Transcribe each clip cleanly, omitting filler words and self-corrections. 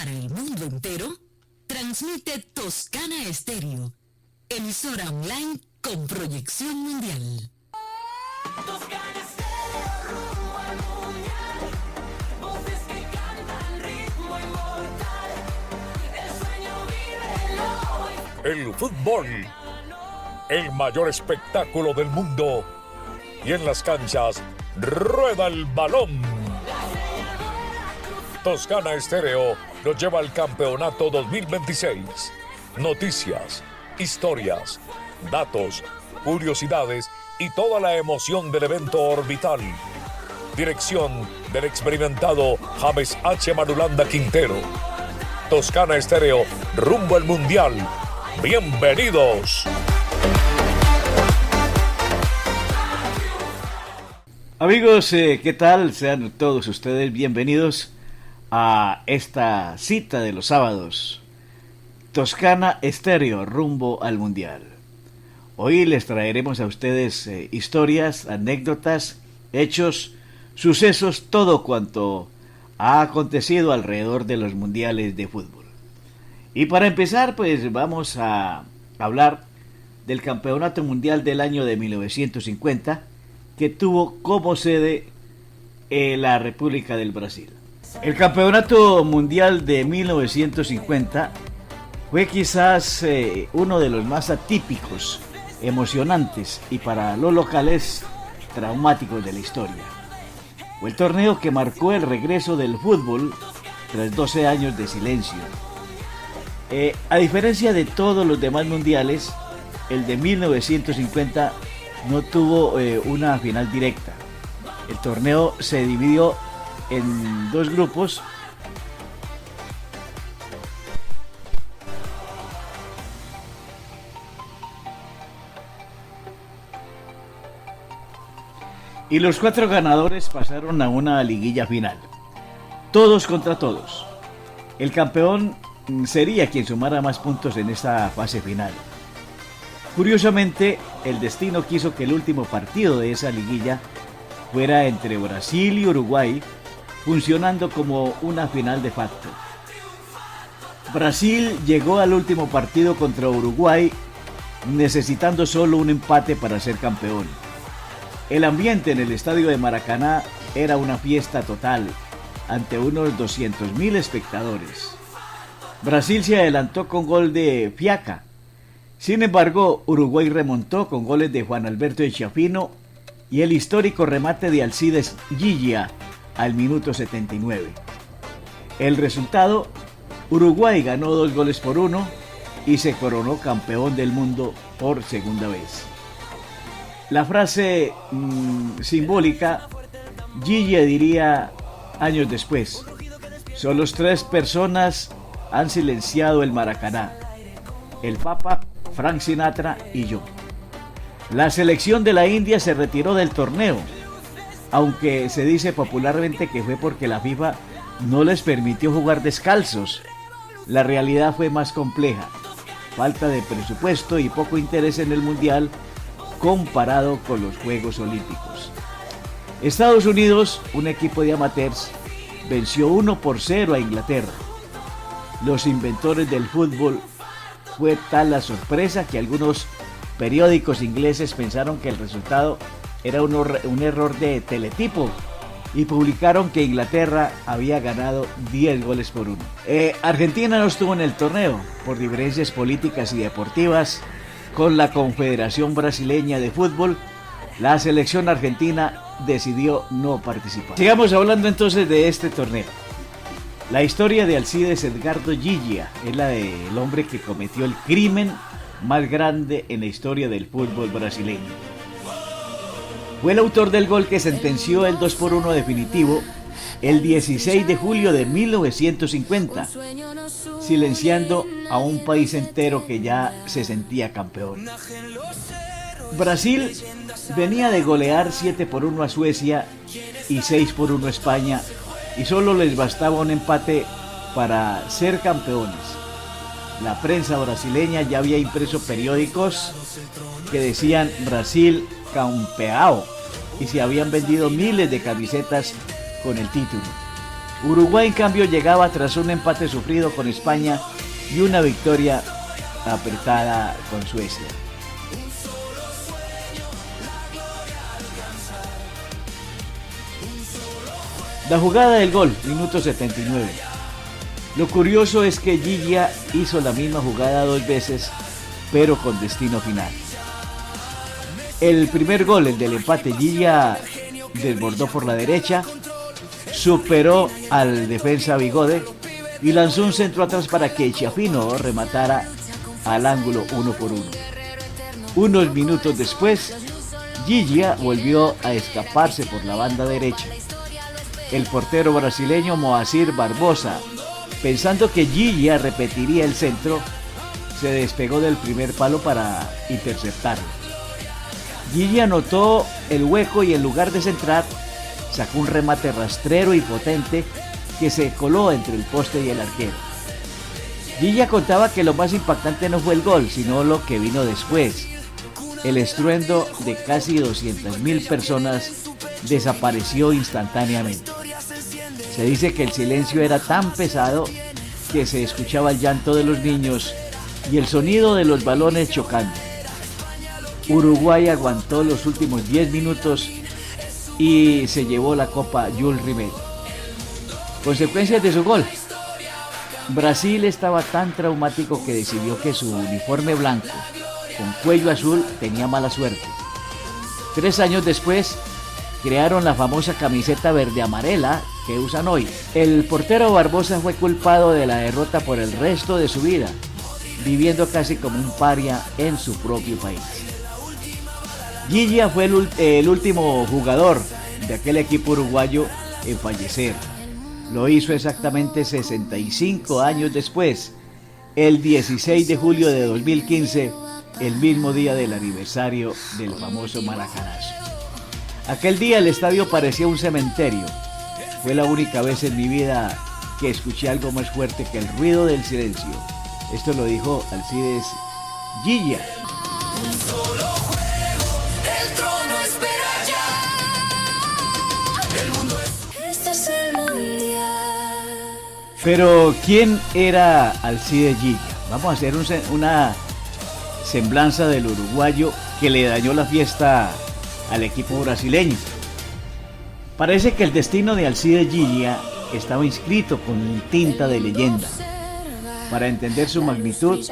para el mundo entero, transmite Toscana Estéreo, emisora online con proyección mundial. Toscana Estéreo, rumbo al mundial. Voces que cantan ritmo inmortal. El sueño vive hoy. El fútbol, el mayor espectáculo del mundo. Y en las canchas, rueda el balón. Toscana Estéreo nos lleva al campeonato 2026. Noticias, historias, datos, curiosidades y toda la emoción del evento orbital. Dirección del experimentado James H. Marulanda Quintero. Toscana Estéreo, rumbo al mundial. ¡Bienvenidos! Amigos, ¿qué tal? Sean todos ustedes bienvenidos a esta cita de los sábados. Toscana Estéreo, rumbo al mundial. Hoy les traeremos a ustedes historias, anécdotas, hechos, sucesos, todo cuanto ha acontecido alrededor de los mundiales de fútbol. Y para empezar, pues vamos a hablar del Campeonato Mundial del año de 1950, que tuvo como sede la República del Brasil. El Campeonato Mundial de 1950 fue quizás uno de los más atípicos, emocionantes y para los locales traumáticos de la historia. Fue el torneo que marcó el regreso del fútbol tras 12 años de silencio. A diferencia de todos los demás mundiales, el de 1950 no tuvo una final directa. El torneo se dividió en dos grupos. Y los 4 ganadores pasaron a una liguilla final. Todos contra todos. El campeón sería quien sumara más puntos en esta fase final. Curiosamente, el destino quiso que el último partido de esa liguilla fuera entre Brasil y Uruguay, funcionando como una final de facto. Brasil llegó al último partido contra Uruguay, necesitando solo un empate para ser campeón. El ambiente en el estadio de Maracaná era una fiesta total, ante unos 200.000 espectadores. Brasil se adelantó con gol de Fiaca. Sin embargo, Uruguay remontó con goles de Juan Alberto Echafino y el histórico remate de Alcides Giglia al minuto 79. El resultado, Uruguay ganó 2-1 y se coronó campeón del mundo por segunda vez. La frase simbólica, Giglia diría años después: solo 3 personas han silenciado el Maracaná: el Papa, Frank Sinatra y yo. La selección de la India se retiró del torneo, aunque se dice popularmente que fue porque la FIFA no les permitió jugar descalzos. La realidad fue más compleja: falta de presupuesto y poco interés en el mundial comparado con los Juegos Olímpicos. Estados Unidos, un equipo de amateurs, venció 1-0 a Inglaterra. Los inventores del fútbol, fue tal la sorpresa que algunos periódicos ingleses pensaron que el resultado era un error de teletipo y publicaron que Inglaterra había ganado 10-1. Argentina no estuvo en el torneo por diferencias políticas y deportivas con la Confederación Brasileña de Fútbol. La selección argentina decidió no participar. Sigamos hablando entonces de este torneo. La historia de Alcides Edgardo Giglia es la del hombre que cometió el crimen más grande en la historia del fútbol brasileño. Fue el autor del gol que sentenció el 2-1 definitivo el 16 de julio de 1950, silenciando a un país entero que ya se sentía campeón. Brasil venía de golear 7-1 a Suecia y 6-1 a España, y solo les bastaba un empate para ser campeones. La prensa brasileña ya había impreso periódicos que decían Brasil campeão y se habían vendido miles de camisetas con el título. Uruguay, en cambio, llegaba tras un empate sufrido con España y una victoria apretada con Suecia. La jugada del gol, minuto 79. Lo curioso es que Giglia hizo la misma jugada 2 veces, pero con destino final. El primer gol, el del empate, Giglia desbordó por la derecha, superó al defensa Bigode y lanzó un centro atrás para que Chiafino rematara al ángulo 1-1. Unos minutos después, Giglia volvió a escaparse por la banda derecha. El portero brasileño Moacir Barbosa, pensando que Giglia repetiría el centro, se despegó del primer palo para interceptarlo. Giglia notó el hueco y en lugar de centrar, sacó un remate rastrero y potente que se coló entre el poste y el arquero. Giglia contaba que lo más impactante no fue el gol, sino lo que vino después. El estruendo de casi 200.000 personas desapareció instantáneamente. Se dice que el silencio era tan pesado que se escuchaba el llanto de los niños y el sonido de los balones chocando. Uruguay aguantó los últimos 10 minutos y se llevó la copa Jules Rimet. Consecuencias de su gol. Brasil estaba tan traumático que decidió que su uniforme blanco con cuello azul tenía mala suerte. 3 años después, crearon la famosa camiseta verde-amarela que usan hoy. El portero Barbosa fue culpado de la derrota por el resto de su vida, viviendo casi como un paria en su propio país. Giglia fue el último jugador de aquel equipo uruguayo en fallecer. Lo hizo exactamente 65 años después, el 16 de julio de 2015, el mismo día del aniversario del famoso Maracanazo. Aquel día el estadio parecía un cementerio. Fue la única vez en mi vida que escuché algo más fuerte que el ruido del silencio. Esto lo dijo Alcides Giglia. El trono espera ya. El mundo es... Este es el mundial. Pero ¿quién era Alcides Giglia? Vamos a hacer una semblanza del uruguayo que le dañó la fiesta al equipo brasileño. Parece que el destino de Alcides Giglia estaba inscrito con tinta de leyenda. Para entender su magnitud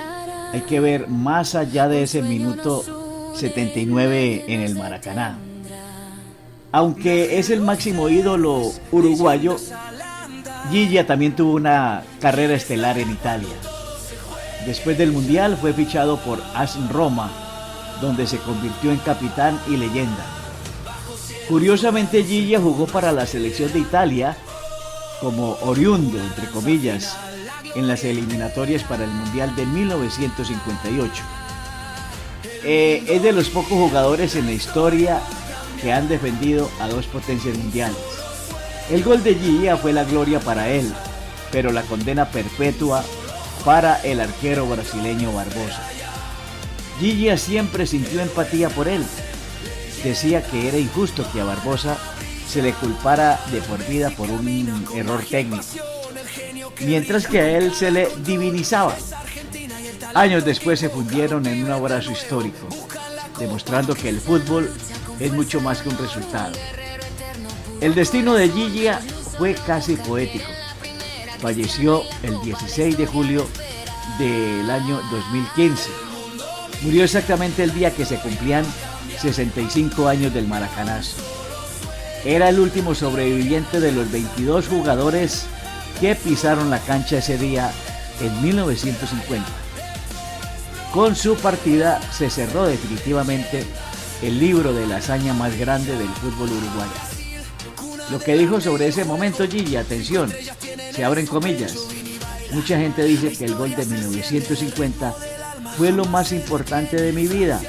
hay que ver más allá de ese minuto 79 en el Maracaná. Aunque es el máximo ídolo uruguayo, Giglia también tuvo una carrera estelar en Italia. Después del Mundial fue fichado por AS Roma, donde se convirtió en capitán y leyenda. Curiosamente, Giglia jugó para la selección de Italia como oriundo, entre comillas, en las eliminatorias para el Mundial de 1958. Es de los pocos jugadores en la historia que han defendido a 2 potencias mundiales. El gol de Giglia fue la gloria para él, pero la condena perpetua para el arquero brasileño Barbosa. Giglia siempre sintió empatía por él. Decía que era injusto que a Barbosa se le culpara de por vida por un error técnico, mientras que a él se le divinizaba. Años después se fundieron en un abrazo histórico, demostrando que el fútbol es mucho más que un resultado. El destino de Giglia fue casi poético. Falleció el 16 de julio del año 2015. Murió exactamente el día que se cumplían 65 años del Maracanazo. Era el último sobreviviente de los 22 jugadores que pisaron la cancha ese día en 1950. Con su partida se cerró definitivamente el libro de la hazaña más grande del fútbol uruguayo. Lo que dijo sobre ese momento Giglia, atención, se abren comillas. Mucha gente dice que el gol de 1950 fue lo más importante de mi vida,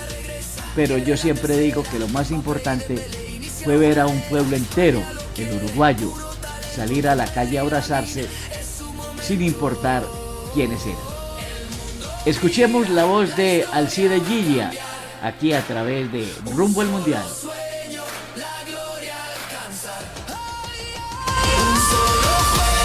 pero yo siempre digo que lo más importante fue ver a un pueblo entero, el uruguayo, salir a la calle a abrazarse sin importar quiénes eran. Escuchemos la voz de Alcides Giglia aquí a través de Rumbo al Mundial. Un solo juego.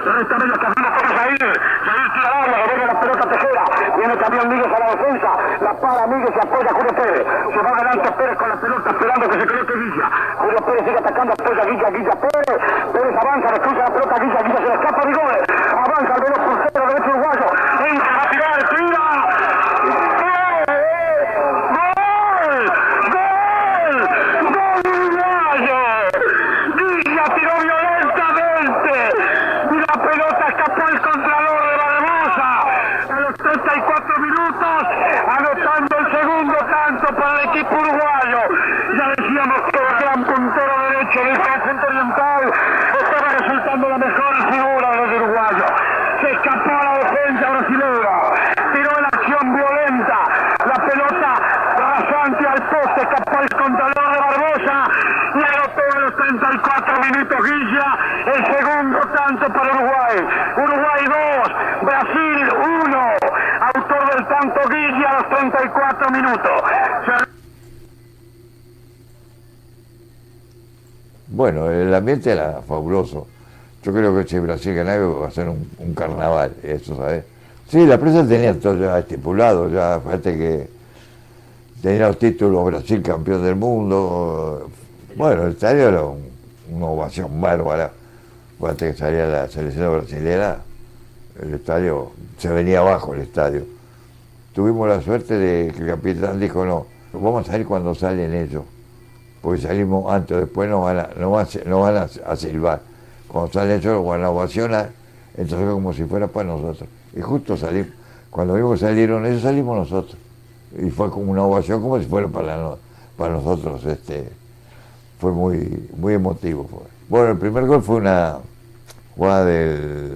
Esta vez la camina para Jair tira al área, devuelve la pelota Tejera, viene también Míguez a la defensa, la para Míguez, se apoya Julio Pérez, se va adelante Pérez con la pelota esperando que se coloque Villa, Julio Pérez sigue atacando, apoya Guilla Pérez, Pérez avanza, le cruza la pelota Guilla se le escapa de gol, avanza el veloz portero derecho uruguayo, entra a tirar, tira, uruguayo, ya decíamos que el gran puntero derecho del conjunto oriental estaba resultando la mejor figura de los uruguayos. Se escapó a la defensa brasileña, tiró en acción violenta, la pelota rasante al poste, escapó el contralor de Barbosa y anotó a los 34 minutos Guilla el segundo tanto para Uruguay. Uruguay 2, Brasil 1, autor del tanto Guilla a los 34 minutos. Bueno, el ambiente era fabuloso. Yo creo que si Brasil ganaba va a ser un carnaval, eso, ¿sabes? Sí, la prensa tenía todo ya estipulado, ya fíjate que tenía los títulos Brasil campeón del mundo. Bueno, el estadio era una ovación bárbara. Fíjate que salía la selección brasilera, el estadio, se venía abajo el estadio. Tuvimos la suerte de que el capitán dijo, no, vamos a salir cuando salen ellos. Porque salimos antes o después nos van a silbar. Cuando salen ellos nos van a ovacionar, entonces como si fuera para nosotros. Y justo salimos, cuando vimos que salieron ellos, salimos nosotros. Y fue como una ovación como si fuera para nosotros. Fue muy emotivo. Bueno, el primer gol fue una jugada de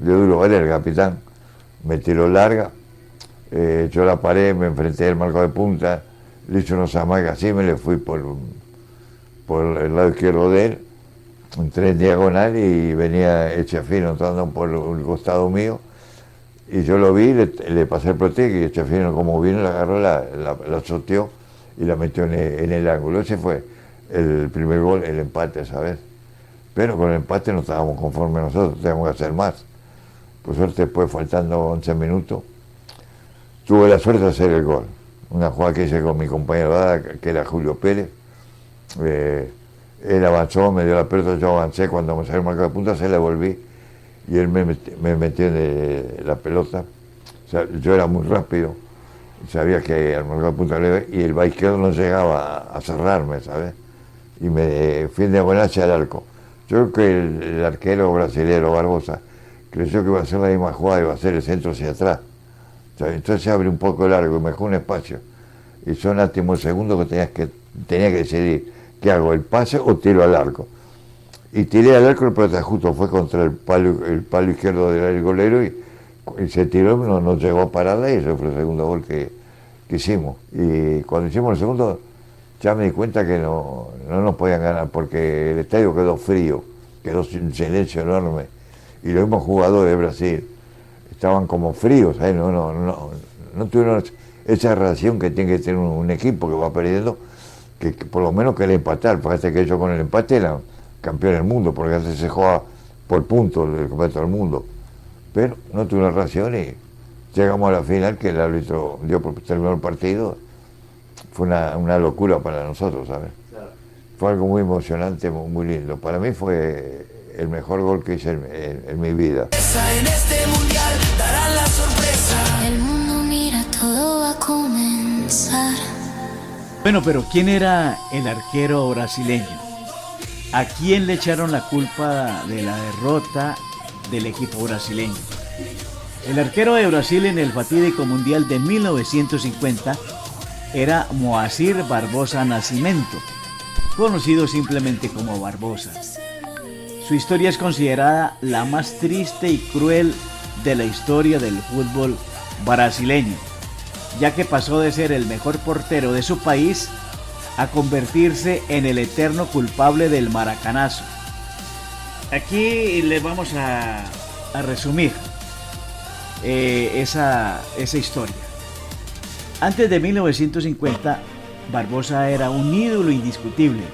Duro Varela, el capitán. Me tiró larga, yo la paré, me enfrenté al marco de punta, le hice unos amagas así, me le fui por el lado izquierdo de él, entré en diagonal y venía Echefino entrando por el costado mío, y yo lo vi, le pasé el protege y Echefino como vino, la agarró, la sorteó y la metió en el ángulo. Ese fue el primer gol, el empate, ¿sabes? Pero con el empate no estábamos conformes nosotros, teníamos que hacer más. Por suerte, después, faltando 11 minutos, tuve la suerte de hacer el gol. Una jugada que hice con mi compañero Dada, que era Julio Pérez. Él avanzó, me dio la pelota, yo avancé, cuando me salió el marco de punta se la devolví y él me metió en la pelota. O sea, yo era muy rápido, sabía que al marco de punta y el va izquierdo no llegaba a cerrarme, ¿sabes? Y me fui en diagonal hacia el arco. Yo creo que el arquero brasilero Barbosa creyó que iba a ser la misma jugada, iba a ser el centro hacia atrás. O sea, entonces se abre un poco largo y me dejó un espacio. Y son últimos segundos que tenía que decidir, ¿qué hago? ¿El pase o tiro al arco? Y tiré al arco, pero justo fue contra el palo izquierdo del golero y se tiró, no llegó a pararla y ese fue el segundo gol que hicimos. Y cuando hicimos el segundo, ya me di cuenta que no nos podían ganar porque el estadio quedó frío, quedó sin silencio enorme. Y los mismos jugadores de Brasil estaban como fríos, ¿sabes? No tuvieron esa reacción que tiene que tener un equipo que va perdiendo, que por lo menos quería empatar. Fíjate que ellos con el empate eran campeones del mundo, porque antes se jugaba por puntos el campeonato del mundo. Pero no tuvieron reacción y llegamos a la final, que el árbitro dio por terminado el partido. Fue una locura para nosotros, ¿sabes? Claro. Fue algo muy emocionante, muy lindo. Para mí fue el mejor gol que hice en mi vida. En este mundial darán la sorpresa. El mundo mira, todo va a comenzar. Bueno, pero ¿quién era el arquero brasileño? ¿A quién le echaron la culpa de la derrota del equipo brasileño? El arquero de Brasil en el fatídico Mundial de 1950 era Moacir Barbosa Nascimento, conocido simplemente como Barbosa. Su historia es considerada la más triste y cruel de la historia del fútbol brasileño, ya que pasó de ser el mejor portero de su país a convertirse en el eterno culpable del maracanazo. Aquí les vamos a resumir esa historia. Antes de 1950, Barbosa era un ídolo indiscutible.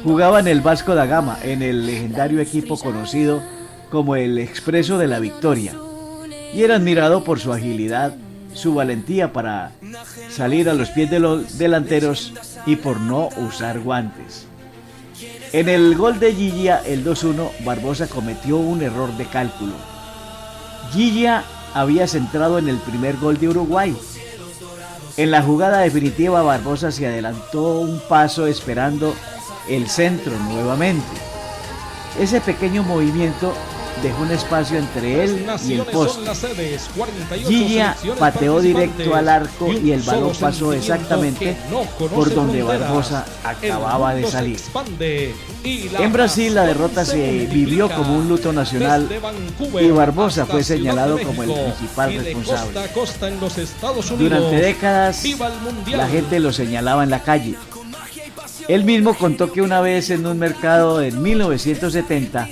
Jugaba en el Vasco da Gama, en el legendario equipo conocido como el Expreso de la Victoria y era admirado por su agilidad, su valentía para salir a los pies de los delanteros y por no usar guantes. En el gol de Gigia, el 2-1, Barbosa cometió un error de cálculo. Gigia había centrado en el primer gol de Uruguay. En la jugada definitiva, Barbosa se adelantó un paso esperando el centro nuevamente. Ese pequeño movimiento dejó un espacio entre él y el poste. Gigia pateó directo al arco y el balón pasó exactamente por donde Barbosa acababa de salir. En Brasil la derrota se vivió como un luto nacional y Barbosa fue señalado como el principal responsable. Durante décadas la gente lo señalaba en la calle. Él mismo contó que una vez en un mercado en 1970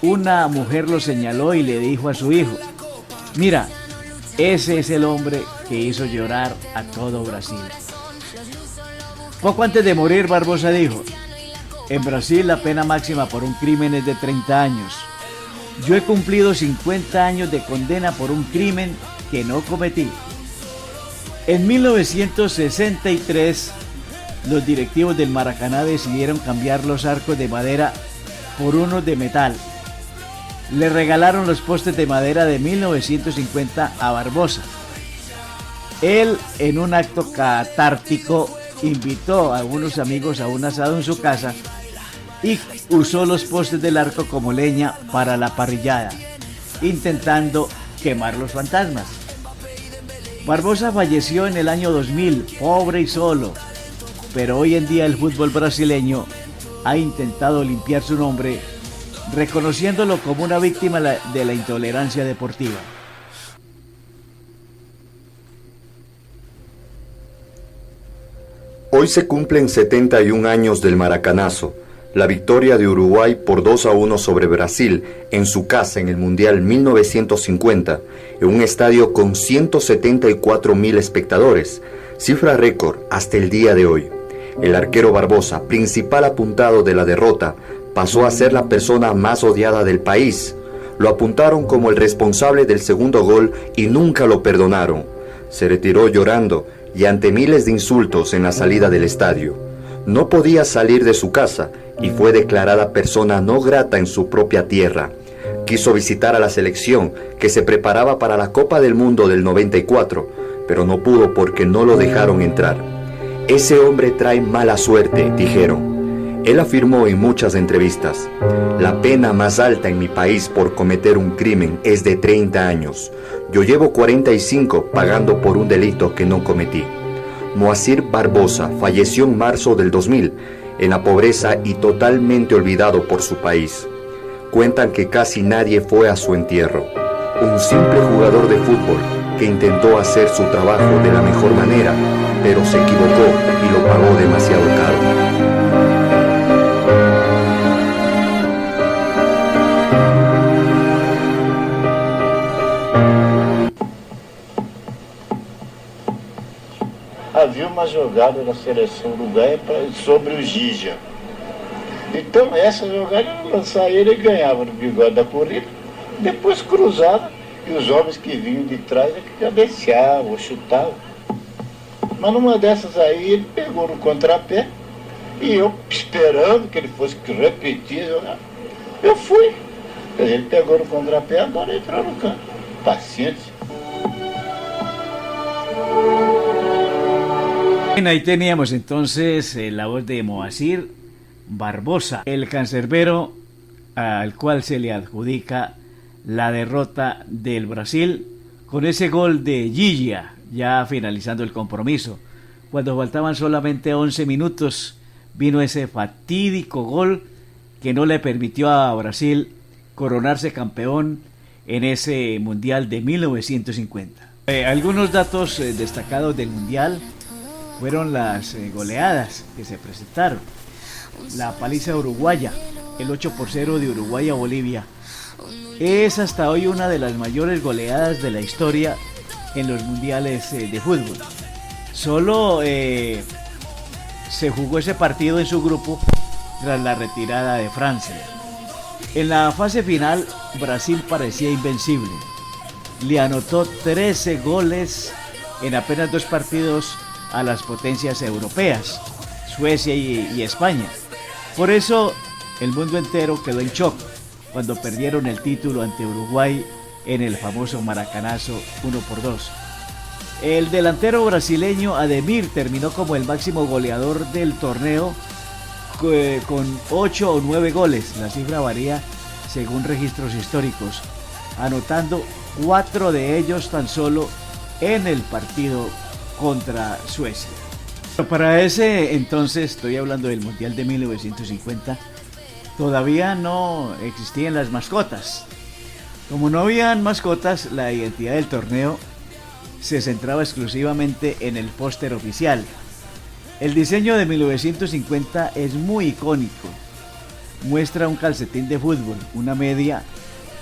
una mujer lo señaló y le dijo a su hijo: mira, ese es el hombre que hizo llorar a todo Brasil. Poco antes de morir, Barbosa dijo: en Brasil la pena máxima por un crimen es de 30 años. Yo he cumplido 50 años de condena por un crimen que no cometí. En 1963, los directivos del Maracaná decidieron cambiar los arcos de madera por unos de metal. Le regalaron los postes de madera de 1950 a Barbosa. Él, en un acto catártico, invitó a algunos amigos a un asado en su casa y usó los postes del arco como leña para la parrillada, intentando quemar los fantasmas. Barbosa falleció en el año 2000, pobre y solo, pero hoy en día el fútbol brasileño ha intentado limpiar su nombre, reconociéndolo como una víctima de la intolerancia deportiva. Hoy se cumplen 71 años del Maracanazo, la victoria de Uruguay por 2-1 sobre Brasil en su casa en el Mundial 1950, en un estadio con 174.000 espectadores, cifra récord hasta el día de hoy. El arquero Barbosa, principal apuntado de la derrota, pasó a ser la persona más odiada del país. Lo apuntaron como el responsable del segundo gol y nunca lo perdonaron. Se retiró llorando y ante miles de insultos en la salida del estadio. No podía salir de su casa y fue declarada persona no grata en su propia tierra. Quiso visitar a la selección que se preparaba para la Copa del Mundo del 94, pero no pudo porque no lo dejaron entrar. Ese hombre trae mala suerte, dijeron. Él afirmó en muchas entrevistas: la pena más alta en mi país por cometer un crimen es de 30 años. Yo llevo 45 pagando por un delito que no cometí. Moacir Barbosa falleció en marzo del 2000, en la pobreza y totalmente olvidado por su país. Cuentan que casi nadie fue a su entierro. Un simple jugador de fútbol que intentó hacer su trabajo de la mejor manera, pero se equivocó y lo pagó demasiado caro. Havia uma jogada da seleção uruguaia sobre o Gigia. Então essa jogada era lançar ele e ganhava no bigode da corrida, depois cruzava e os homens que vinham de trás é que cabeceavam ou chutavam. Mas numa dessas aí ele pegou no contrapé e eu esperando que ele fosse repetir, eu fui. Quer dizer, ele pegou no contrapé, agora entrou no campo. Paciência. Bien, ahí teníamos entonces la voz de Moacir Barbosa, el cancerbero al cual se le adjudica la derrota del Brasil con ese gol de Gigia, ya finalizando el compromiso. Cuando faltaban solamente 11 minutos, vino ese fatídico gol que no le permitió a Brasil coronarse campeón en ese Mundial de 1950. Algunos datos destacados del Mundial fueron las goleadas que se presentaron. La paliza uruguaya, el 8-0 de Uruguay a Bolivia, es hasta hoy una de las mayores goleadas de la historia en los mundiales de fútbol. Solo se jugó ese partido en su grupo tras la retirada de Francia. En la fase final, Brasil parecía invencible. Le anotó 13 goles en apenas 2 partidos a las potencias europeas, Suecia y España. Por eso, el mundo entero quedó en shock cuando perdieron el título ante Uruguay en el famoso Maracanazo 1-2. El delantero brasileño Ademir terminó como el máximo goleador del torneo con 8 o 9 goles. La cifra varía según registros históricos, anotando 4 de ellos tan solo en el partido contra Suecia. Pero para ese entonces, estoy hablando del Mundial de 1950, todavía no existían las mascotas. Como no habían mascotas, la identidad del torneo se centraba exclusivamente en el póster oficial. El diseño de 1950 es muy icónico. Muestra un calcetín de fútbol, una media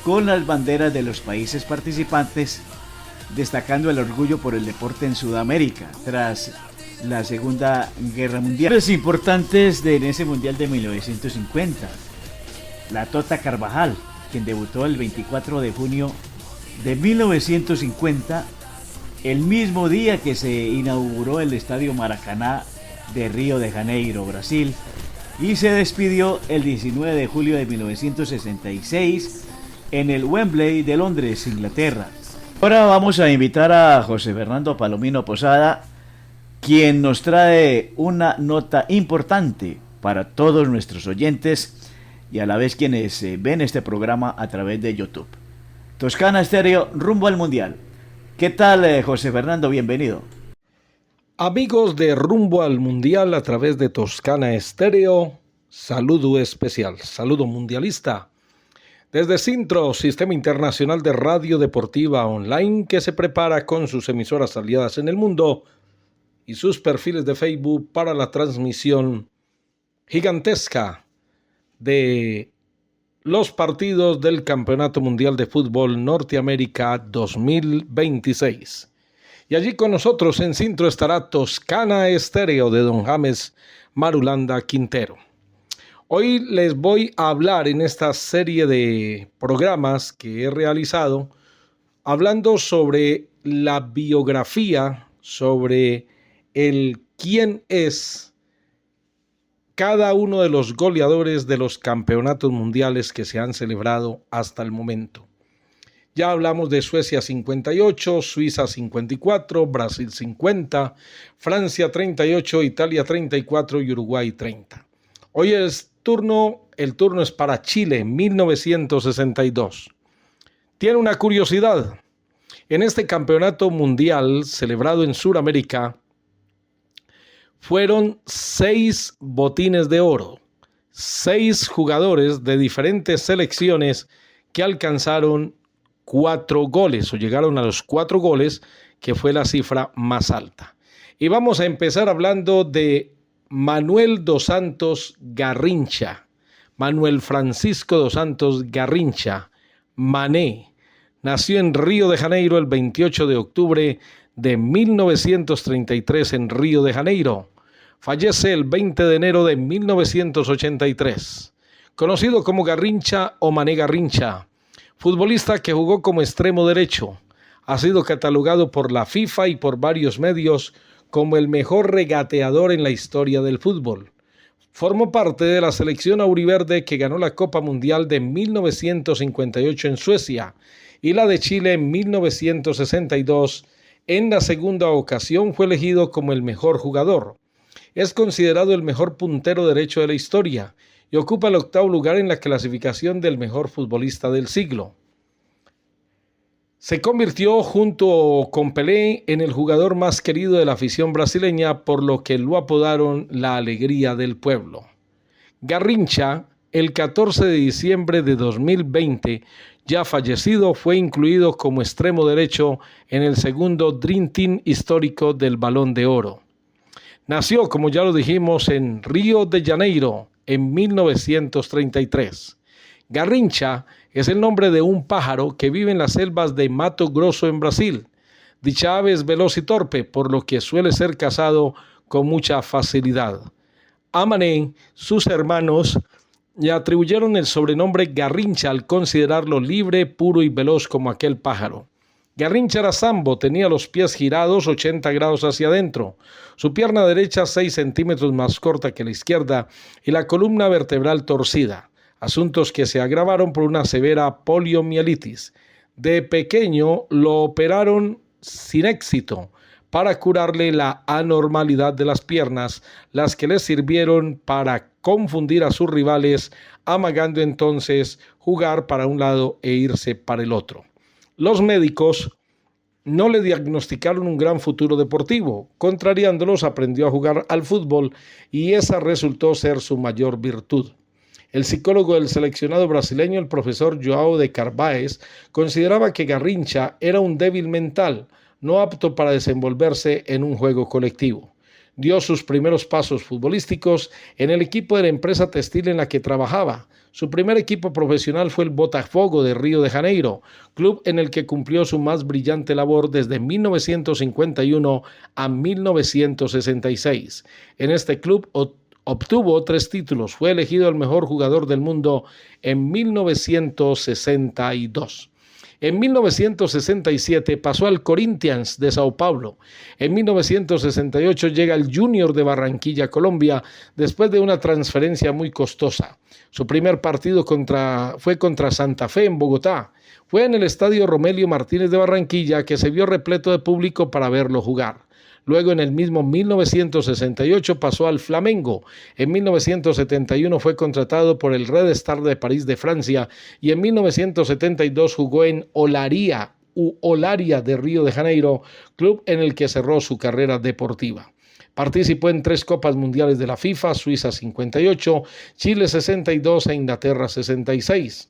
con las banderas de los países participantes, destacando el orgullo por el deporte en Sudamérica tras la Segunda Guerra Mundial. Los importantes en ese Mundial de 1950: la Tota Carvajal, quien debutó el 24 de junio de 1950, el mismo día que se inauguró el Estadio Maracaná de Río de Janeiro, Brasil, y se despidió el 19 de julio de 1966 en el Wembley de Londres, Inglaterra. Ahora vamos a invitar a José Fernando Palomino Posada, quien nos trae una nota importante para todos nuestros oyentes y a la vez quienes ven este programa a través de YouTube. Toscana Estéreo, rumbo al Mundial. ¿Qué tal, José Fernando? Bienvenido. Amigos de Rumbo al Mundial a través de Toscana Estéreo, saludo especial, saludo mundialista. Desde Sintro, Sistema Internacional de Radio Deportiva Online, que se prepara con sus emisoras aliadas en el mundo y sus perfiles de Facebook para la transmisión gigantesca de los partidos del Campeonato Mundial de Fútbol Norteamérica 2026. Y allí con nosotros en Sintro estará Toscana Estéreo de don James Marulanda Quintero. Hoy les voy a hablar en esta serie de programas que he realizado, hablando sobre la biografía, sobre el quién es cada uno de los goleadores de los campeonatos mundiales que se han celebrado hasta el momento. Ya hablamos de Suecia 58, Suiza 54, Brasil 50, Francia 38, Italia 34 y Uruguay 30. Hoy el turno es para Chile, 1962. Tiene una curiosidad. En este campeonato mundial celebrado en Sudamérica, fueron 6 botines de oro, 6 jugadores de diferentes selecciones que alcanzaron 4 goles o llegaron a los 4 goles, que fue la cifra más alta. Y vamos a empezar hablando de Manuel dos Santos Garrincha, Manuel Francisco dos Santos Garrincha, Mané. Nació en Río de Janeiro el 28 de octubre de 1933 en Río de Janeiro. Fallece el 20 de enero de 1983. Conocido como Garrincha o Mané Garrincha, futbolista que jugó como extremo derecho, ha sido catalogado por la FIFA y por varios medios como el mejor regateador en la historia del fútbol. Formó parte de la selección auriverde que ganó la Copa Mundial de 1958 en Suecia y la de Chile en 1962. En la segunda ocasión fue elegido como el mejor jugador. Es considerado el mejor puntero derecho de la historia y ocupa el 8º lugar en la clasificación del mejor futbolista del siglo. Se convirtió junto con Pelé en el jugador más querido de la afición brasileña, por lo que lo apodaron la alegría del pueblo. Garrincha, el 14 de diciembre de 2020, ya fallecido, fue incluido como extremo derecho en el segundo Dream Team histórico del Balón de Oro. Nació, como ya lo dijimos, en Río de Janeiro en 1933. Garrincha es el nombre de un pájaro que vive en las selvas de Mato Grosso en Brasil. Dicha ave es veloz y torpe, por lo que suele ser cazado con mucha facilidad. A Mané, sus hermanos Le atribuyeron el sobrenombre Garrincha al considerarlo libre, puro y veloz como aquel pájaro. Garrincha era sambo, tenía los pies girados 80 grados hacia adentro, su pierna derecha 6 centímetros más corta que la izquierda y la columna vertebral torcida, asuntos que se agravaron por una severa poliomielitis. De pequeño lo operaron sin éxito para curarle la anormalidad de las piernas, las que le sirvieron para confundir a sus rivales, amagando entonces jugar para un lado e irse para el otro. Los médicos no le diagnosticaron un gran futuro deportivo. Contrariándolos, aprendió a jugar al fútbol y esa resultó ser su mayor virtud. El psicólogo del seleccionado brasileño, el profesor João de Carvalho, consideraba que Garrincha era un débil mental, no apto para desenvolverse en un juego colectivo. Dio sus primeros pasos futbolísticos en el equipo de la empresa textil en la que trabajaba. Su primer equipo profesional fue el Botafogo de Río de Janeiro, club en el que cumplió su más brillante labor desde 1951 a 1966. En este club obtuvo 3 títulos. Fue elegido el mejor jugador del mundo en 1962. En 1967 pasó al Corinthians de Sao Paulo. En 1968 llega al Junior de Barranquilla, Colombia, después de una transferencia muy costosa. Su primer partido fue contra Santa Fe en Bogotá. Fue en el estadio Romelio Martínez de Barranquilla, que se vio repleto de público para verlo jugar. Luego, en el mismo 1968, pasó al Flamengo. En 1971 fue contratado por el Red Star de París de Francia y en 1972 jugó en Olaria de Río de Janeiro, club en el que cerró su carrera deportiva. Participó en 3 Copas Mundiales de la FIFA, Suiza 58, Chile 62 e Inglaterra 66.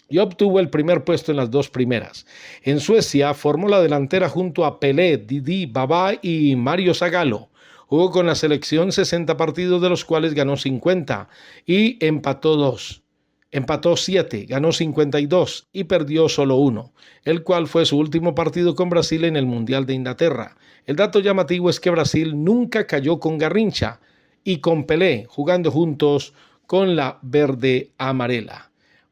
Y obtuvo el primer puesto en las 2 primeras. En Suecia formó la delantera junto a Pelé, Didi, Babá y Mario Zagallo. Jugó con la selección 60 partidos, de los cuales ganó 50 y empató 7, ganó 52 y perdió solo 1, el cual fue su último partido con Brasil en el Mundial de Inglaterra. El dato llamativo es que Brasil nunca cayó con Garrincha y con Pelé, jugando juntos con la verde amarela.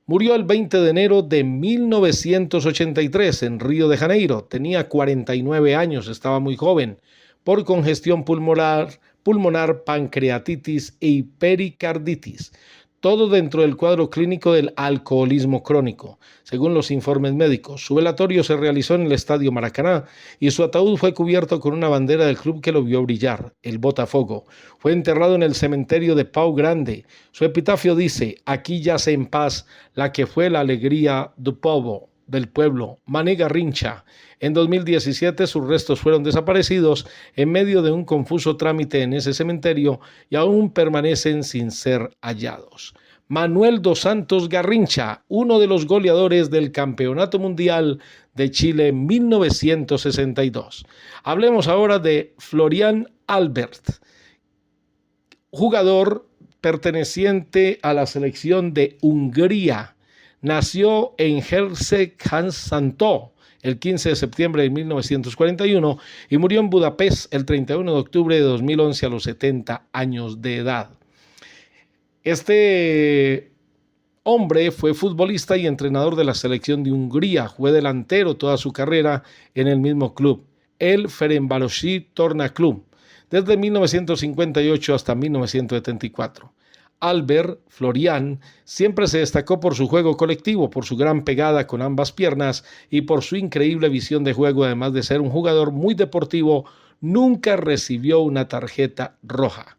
Murió el 20 de enero de 1983 en Río de Janeiro. Tenía 49 años, estaba muy joven, por congestión pulmonar, pancreatitis y pericarditis. Todo dentro del cuadro clínico del alcoholismo crónico, según los informes médicos. Su velatorio se realizó en el Estadio Maracaná y su ataúd fue cubierto con una bandera del club que lo vio brillar, el Botafogo. Fue enterrado en el cementerio de Pau Grande. Su epitafio dice: aquí yace en paz la que fue la alegría del pueblo, Mané Garrincha. En 2017 sus restos fueron desaparecidos en medio de un confuso trámite en ese cementerio y aún permanecen sin ser hallados. Manuel dos Santos Garrincha, uno de los goleadores del Campeonato Mundial de Chile 1962. Hablemos ahora de Florian Albert, jugador perteneciente a la selección de Hungría. Nació en Herceg-Szentó el 15 de septiembre de 1941 y murió en Budapest el 31 de octubre de 2011 a los 70 años de edad. Este hombre fue futbolista y entrenador de la selección de Hungría. Fue delantero toda su carrera en el mismo club, el Ferencvárosi Torna Club, desde 1958 hasta 1974. Albert Florian siempre se destacó por su juego colectivo, por su gran pegada con ambas piernas y por su increíble visión de juego. Además de ser un jugador muy deportivo, nunca recibió una tarjeta roja.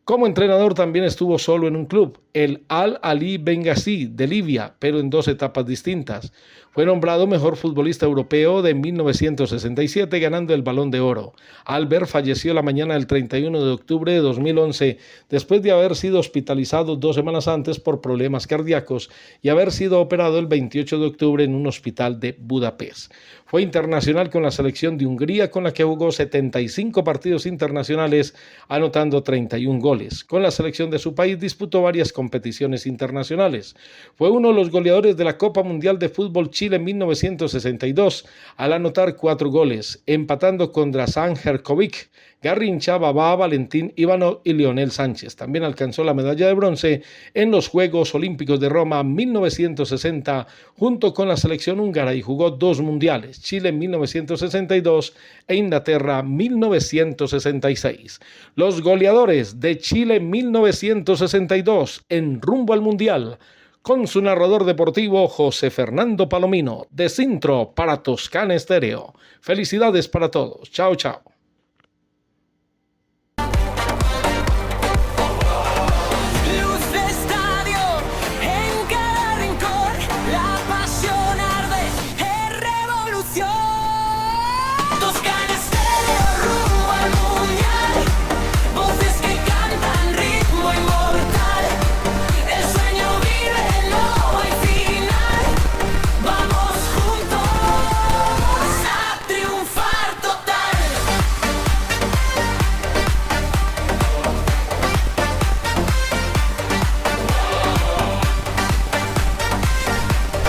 Como entrenador también estuvo solo en un club, el Al-Ali Benghazi de Libia, pero en 2 etapas distintas. Fue nombrado mejor futbolista europeo de 1967, ganando el Balón de Oro. Albert falleció la mañana del 31 de octubre de 2011, después de haber sido hospitalizado 2 semanas antes por problemas cardíacos y haber sido operado el 28 de octubre en un hospital de Budapest. Fue internacional con la selección de Hungría, con la que jugó 75 partidos internacionales, anotando 31 goles. Con la selección de su país disputó varias competiciones internacionales. Fue uno de los goleadores de la Copa Mundial de Fútbol Chile en 1962, al anotar 4 goles, empatando con Dražan Jerković, Garrincha, Babá, Valentín Ivanov y Lionel Sánchez. También alcanzó la medalla de bronce en los Juegos Olímpicos de Roma 1960 junto con la selección húngara y jugó 2 mundiales, Chile en 1962 e Inglaterra 1966. Los goleadores de Chile 1962 en rumbo al mundial, con su narrador deportivo José Fernando Palomino, de Sintro para Toscana Estéreo. Felicidades para todos. Chao, chao.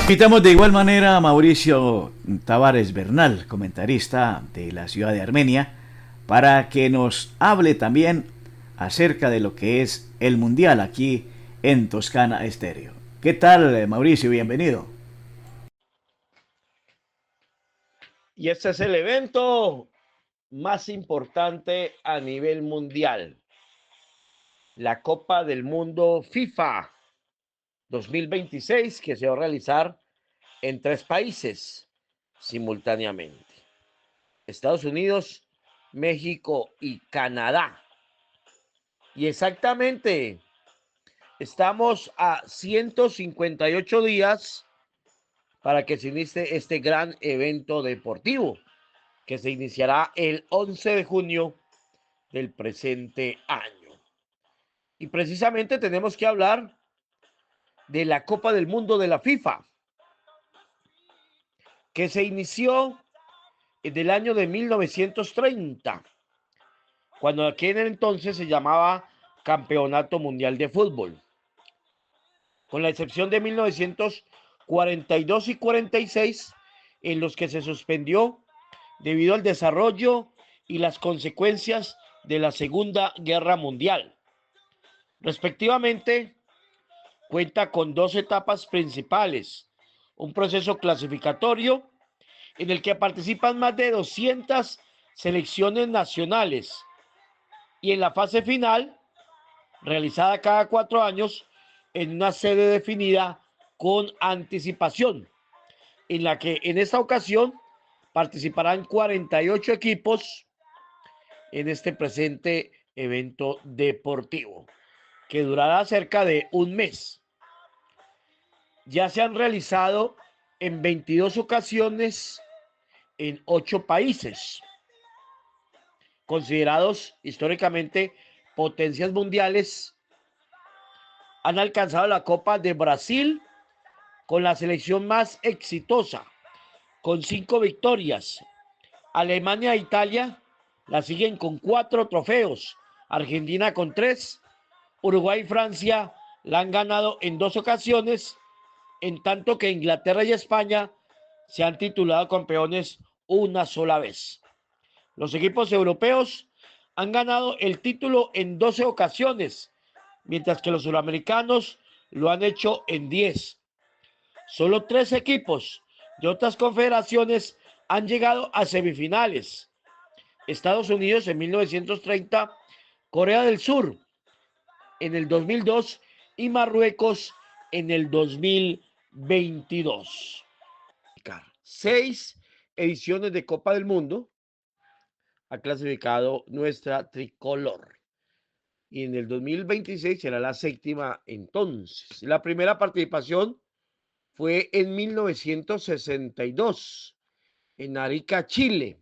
Invitamos de igual manera a Mauricio Tavares Bernal, comentarista de la ciudad de Armenia, para que nos hable también acerca de lo que es el Mundial aquí en Toscana Estéreo. ¿Qué tal, Mauricio? Bienvenido. Y este es el evento más importante a nivel mundial, la Copa del Mundo FIFA 2026, que se va a realizar en 3 países simultáneamente: Estados Unidos, México y Canadá. Y exactamente estamos a 158 días para que se inicie este gran evento deportivo, que se iniciará el 11 de junio del presente año. Y precisamente tenemos que hablar de la Copa del Mundo de la FIFA, que se inició en el año de 1930, cuando aquel entonces se llamaba Campeonato Mundial de Fútbol, con la excepción de 1942 y 46, en los que se suspendió debido al desarrollo y las consecuencias de la Segunda Guerra Mundial. Respectivamente, cuenta con 2 etapas principales: un proceso clasificatorio en el que participan más de 200 selecciones nacionales, y en la fase final, realizada cada 4 años en una sede definida con anticipación, en la que en esta ocasión participarán 48 equipos en este presente evento deportivo, que durará cerca de un mes. Ya se han realizado en 22 ocasiones en 8 países, considerados históricamente potencias mundiales. Han alcanzado la Copa de Brasil con la selección más exitosa, con 5 victorias. Alemania e Italia la siguen con 4 trofeos, Argentina con 3, Uruguay y Francia la han ganado en 2 ocasiones, en tanto que Inglaterra y España se han titulado campeones una sola vez. Los equipos europeos han ganado el título en 12 ocasiones, mientras que los suramericanos lo han hecho en 10. Solo 3 equipos de otras confederaciones han llegado a semifinales: Estados Unidos en 1930, Corea del Sur en el 2002 y Marruecos en el 2022. 6 ediciones de Copa del Mundo ha clasificado nuestra tricolor, y en el 2026 será la 7ª entonces. La primera participación fue en 1962 en Arica, Chile.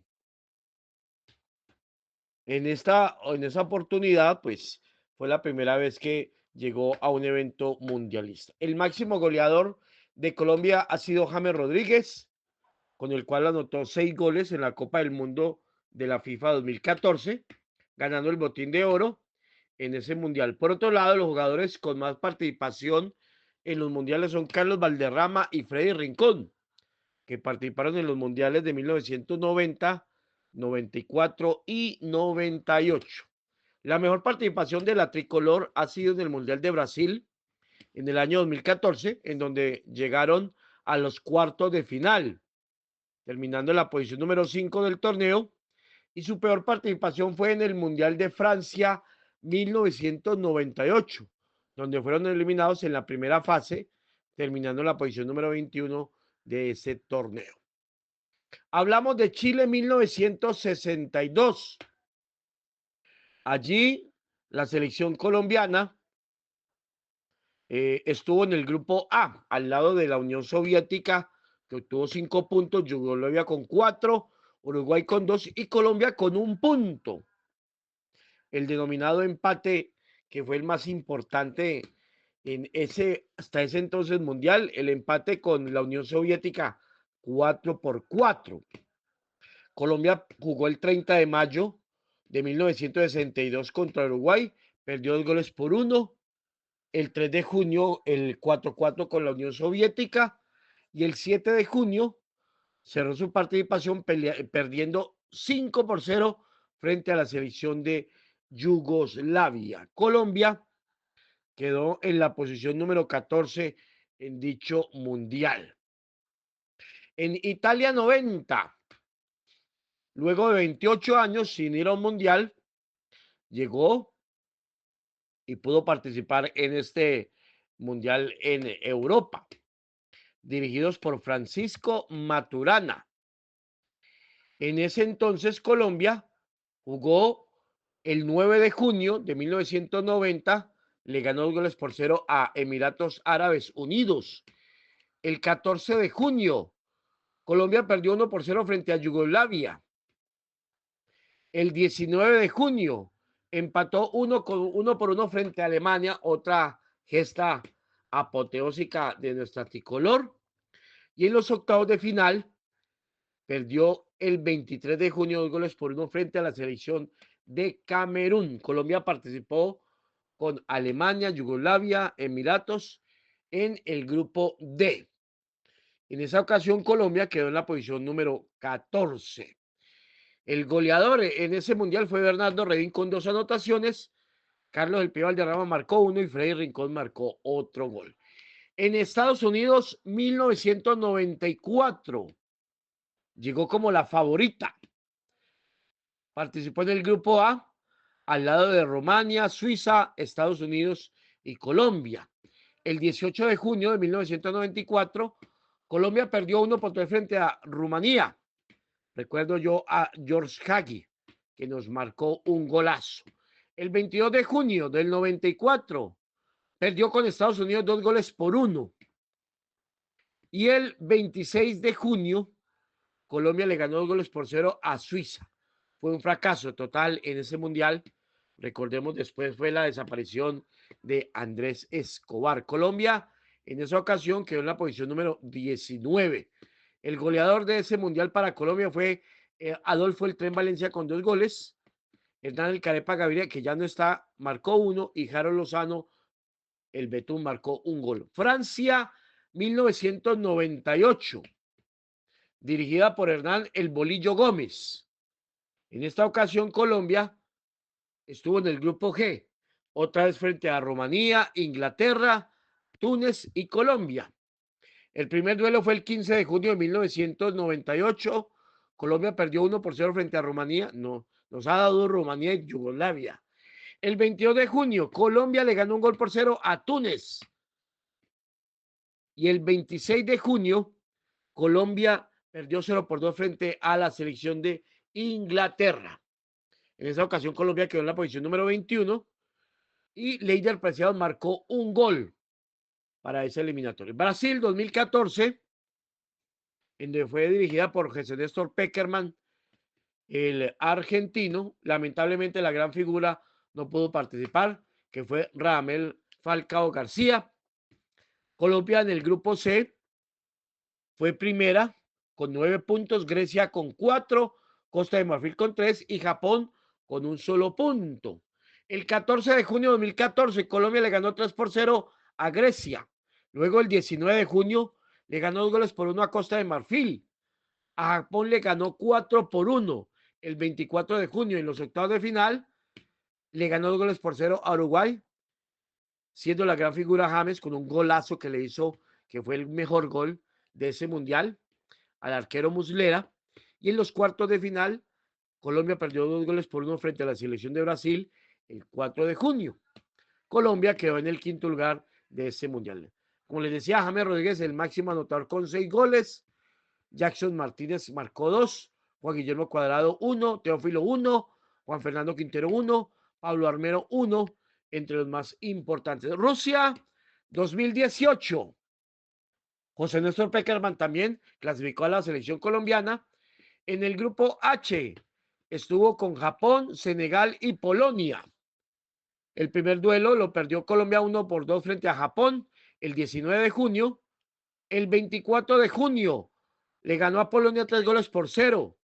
En esa oportunidad, pues, fue la primera vez que llegó a un evento mundialista. El máximo goleador de Colombia ha sido James Rodríguez, con el cual anotó 6 goles en la Copa del Mundo de la FIFA 2014, ganando el botín de oro en ese mundial. Por otro lado, los jugadores con más participación en los mundiales son Carlos Valderrama y Freddy Rincón, que participaron en los mundiales de 1990, 94 y 98. La mejor participación de la tricolor ha sido en el Mundial de Brasil en el año 2014, en donde llegaron a los cuartos de final, terminando en la posición número 5 del torneo, y su peor participación fue en el Mundial de Francia 1998, donde fueron eliminados en la primera fase, terminando en la posición número 21 de ese torneo. Hablamos de Chile 1962. Allí la selección colombiana estuvo en el grupo A, al lado de la Unión Soviética, que obtuvo 5 puntos, Yugoslavia con 4, Uruguay con 2 y Colombia con 1 punto. El denominado empate, que fue el más importante hasta ese entonces mundial, el empate con la Unión Soviética 4-4. Colombia jugó el 30 de mayo de 1962 contra Uruguay, perdió 2-1. El 3 de junio, el 4-4 con la Unión Soviética, y el 7 de junio cerró su participación perdiendo 5-0 frente a la selección de Yugoslavia. Colombia quedó en la posición número 14 en dicho mundial. En Italia 90, luego de 28 años sin ir a un mundial, llegó y pudo participar en este mundial en Europa, dirigidos por Francisco Maturana. En ese entonces Colombia jugó el 9 de junio de 1990, le ganó 2-0 a Emiratos Árabes Unidos. El 14 de junio, Colombia perdió 1-0 frente a Yugoslavia. El 19 de junio, empató 1-1 frente a Alemania, otra gesta apoteósica de nuestra tricolor. Y en los octavos de final, perdió el 23 de junio 2-1 frente a la selección de Camerún. Colombia participó con Alemania, Yugoslavia, Emiratos en el grupo D. En esa ocasión Colombia quedó en la posición número 14. El goleador en ese mundial fue Bernardo Redín con 2 anotaciones. Carlos El Pío Valderrama marcó 1 y Freddy Rincón marcó otro gol. En Estados Unidos, 1994, llegó como la favorita. Participó en el grupo A, al lado de Rumania, Suiza, Estados Unidos y Colombia. El 18 de junio de 1994, Colombia perdió 1-3 frente a Rumanía. Recuerdo yo a George Hagi, que nos marcó un golazo. El 22 de junio del 94, perdió con Estados Unidos 2-1. Y el 26 de junio, Colombia le ganó 2-0 a Suiza. Fue un fracaso total en ese mundial. Recordemos, después fue la desaparición de Andrés Escobar. Colombia en esa ocasión quedó en la posición número 19. El goleador de ese mundial para Colombia fue Adolfo El Tren Valencia con 2 goles. Hernán El Carepa Gaviria, que ya no está, marcó 1. Y Harold Lozano, el Betún, marcó 1 gol. Francia 1998, dirigida por Hernán El Bolillo Gómez. En esta ocasión Colombia estuvo en el grupo G, otra vez frente a Rumanía, Inglaterra, Túnez y Colombia. El primer duelo fue el 15 de junio de 1998. Colombia perdió 1-0 frente a Rumanía. No, nos ha dado Rumanía y Yugoslavia. El 22 de junio, Colombia le ganó 1-0 a Túnez. Y el 26 de junio, Colombia perdió 0-2 frente a la selección de Inglaterra. En esa ocasión, Colombia quedó en la posición número 21 y Leider Preciado marcó 1 gol para ese eliminatorio. Brasil 2014, en donde fue dirigida por José Néstor Pekerman, el argentino. Lamentablemente la gran figura no pudo participar, que fue Radamel Falcao García. Colombia en el grupo C fue primera con 9 puntos, Grecia con 4, Costa de Marfil con 3 y Japón con 1 solo punto. El 14 de junio de 2014, Colombia le ganó 3-0 a Grecia. Luego el 19 de junio le ganó 2-1 a Costa de Marfil. A Japón le ganó 4-1. el 24 de junio en los octavos de final le ganó 2-0 a Uruguay, siendo la gran figura James con un golazo que le hizo, que fue el mejor gol de ese mundial, al arquero Muslera. Y en los cuartos de final, Colombia perdió 2-1 frente a la selección de Brasil el 4 de junio. Colombia quedó en el quinto lugar de ese mundial. Como les decía, James Rodríguez, el máximo anotador con 6 goles. Jackson Martínez marcó 2. Juan Guillermo Cuadrado 1. Teófilo 1. Juan Fernando Quintero 1. Pablo Armero 1. Entre los más importantes. Rusia 2018. José Néstor Peckerman también clasificó a la selección colombiana. En el grupo H estuvo con Japón, Senegal y Polonia. El primer duelo lo perdió Colombia 1-2 frente a Japón el 19 de junio. El 24 de junio le ganó a Polonia 3-0.